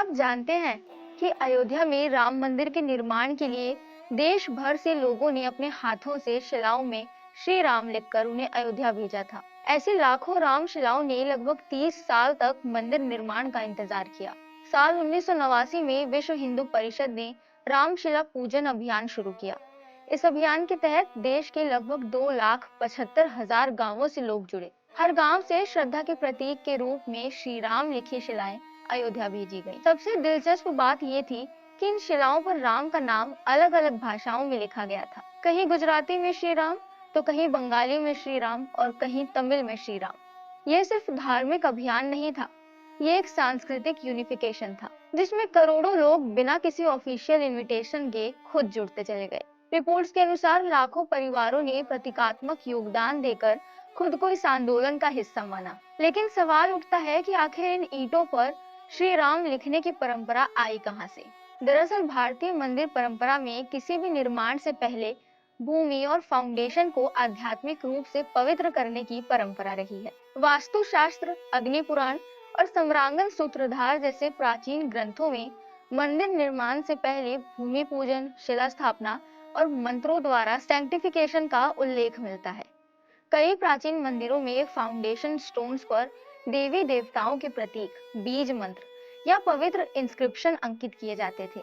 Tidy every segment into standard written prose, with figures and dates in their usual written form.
आप जानते हैं कि अयोध्या में राम मंदिर के निर्माण के लिए देश भर से लोगों ने अपने हाथों से शिलाओं में श्री राम लिखकर उन्हें अयोध्या भेजा था। ऐसे लाखों राम शिलाओं ने लगभग 30 साल तक मंदिर निर्माण का इंतजार किया। साल 1989 में विश्व हिंदू परिषद ने रामशिला पूजन अभियान शुरू किया। इस अभियान के तहत देश के लगभग 2,75,000 गांवों से लोग जुड़े। हर गांव से श्रद्धा के प्रतीक के रूप में श्री राम लिखी शिलाएं अयोध्या भेजी गई। सबसे दिलचस्प बात ये थी कि इन शिलाओं पर राम का नाम अलग अलग भाषाओं में लिखा गया था। कहीं गुजराती में श्री राम, तो कहीं बंगाली में श्री राम और कहीं तमिल में श्री राम। यह सिर्फ धार्मिक अभियान नहीं था, ये एक सांस्कृतिक यूनिफिकेशन था जिसमें करोड़ों लोग बिना किसी ऑफिशियल इनविटेशन के खुद जुड़ते चले गए। रिपोर्ट्स के अनुसार लाखों परिवारों ने प्रतीकात्मक योगदान देकर खुद को इस आंदोलन का हिस्सा माना। लेकिन सवाल उठता है कि आखिर इन ईंटों पर श्री राम लिखने की परंपरा आई कहां से? दरअसल भारतीय मंदिर परंपरा में किसी भी निर्माण से पहले भूमि और फाउंडेशन को आध्यात्मिक रूप से पवित्र करने की परंपरा रही है। वास्तुशास्त्र, अग्नि पुराण और सम्रांगन सूत्रधार जैसे प्राचीन ग्रंथों में मंदिर निर्माण से पहले भूमि पूजन, शिला स्थापना और मंत्रों द्वारा सैंक्टिफिकेशन का उल्लेख मिलता है। कई प्राचीन मंदिरों में फाउंडेशन स्टोन्स पर देवी देवताओं के प्रतीक, बीज मंत्र या पवित्र इंस्क्रिप्शन अंकित किए जाते थे।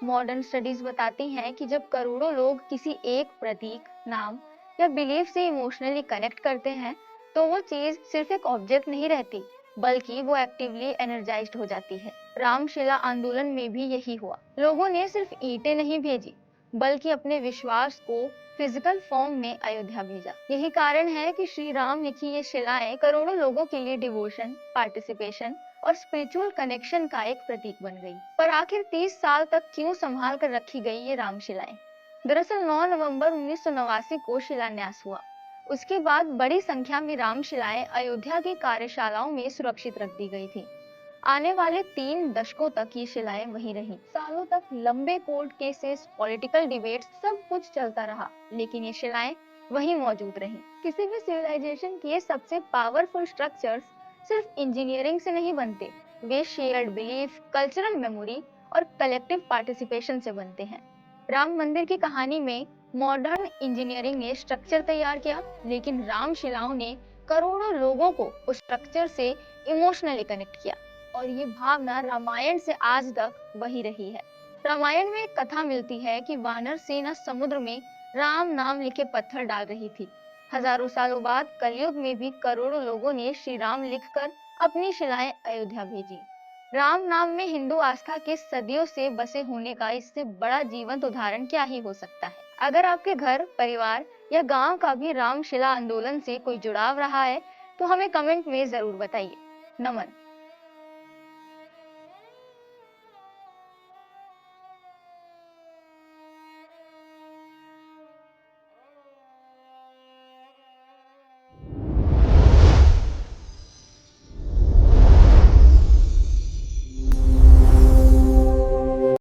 मॉडर्न स्टडीज बताती हैं कि जब करोड़ों लोग किसी एक प्रतीक, नाम या बिलीफ से इमोशनली कनेक्ट करते हैं, तो वो चीज सिर्फ एक ऑब्जेक्ट नहीं रहती, बल्कि वो एक्टिवली एनर्जाइज्ड हो जाती है। रामशिला आंदोलन में भी यही हुआ। लोगों ने सिर्फ ईंटें नहीं भेजी, बल्कि अपने विश्वास को फिजिकल फॉर्म में अयोध्या भेजा। यही कारण है कि श्री राम लिखी ये शिलाएं करोड़ों लोगों के लिए डिवोशन, पार्टिसिपेशन और स्पिरिचुअल कनेक्शन का एक प्रतीक बन गई। पर आखिर 30 साल तक क्यों संभाल कर रखी गई ये रामशिलाएं? दरअसल 9 नवंबर 1989 को शिलान्यास हुआ। उसके बाद बड़ी संख्या में रामशिलाएं अयोध्या की कार्यशालाओं में सुरक्षित रख दी गई थी। आने वाले 3 दशकों तक ये शिलाएं वहीं रहीं। सालों तक लंबे कोर्ट केसेस, पॉलिटिकल डिबेट्स, सब कुछ चलता रहा, लेकिन ये शिलाएं वहीं मौजूद रहीं। किसी भी सिविलाइजेशन के सबसे पावरफुल स्ट्रक्चर्स सिर्फ इंजीनियरिंग से नहीं बनते, वे शेयर्ड बिलीफ, कल्चरल मेमोरी और कलेक्टिव पार्टिसिपेशन से बनते हैं। राम मंदिर की कहानी में मॉडर्न इंजीनियरिंग ने स्ट्रक्चर तैयार किया, लेकिन राम शिलाओं ने करोड़ों लोगों को उस स्ट्रक्चर से इमोशनली कनेक्ट किया। और ये भावना रामायण से आज तक वही रही है। रामायण में एक कथा मिलती है कि वानर सेना समुद्र में राम नाम लिखे पत्थर डाल रही थी। हजारों सालों बाद कलयुग में भी करोड़ों लोगों ने श्री राम लिखकर अपनी शिलाएं अयोध्या भेजी। राम नाम में हिंदू आस्था के सदियों से बसे होने का इससे बड़ा जीवंत उदाहरण क्या ही हो सकता है। अगर आपके घर, परिवार या गांव का भी रामशिला आंदोलन से कोई जुड़ाव रहा है, तो हमें कमेंट में जरूर बताइए। नमन।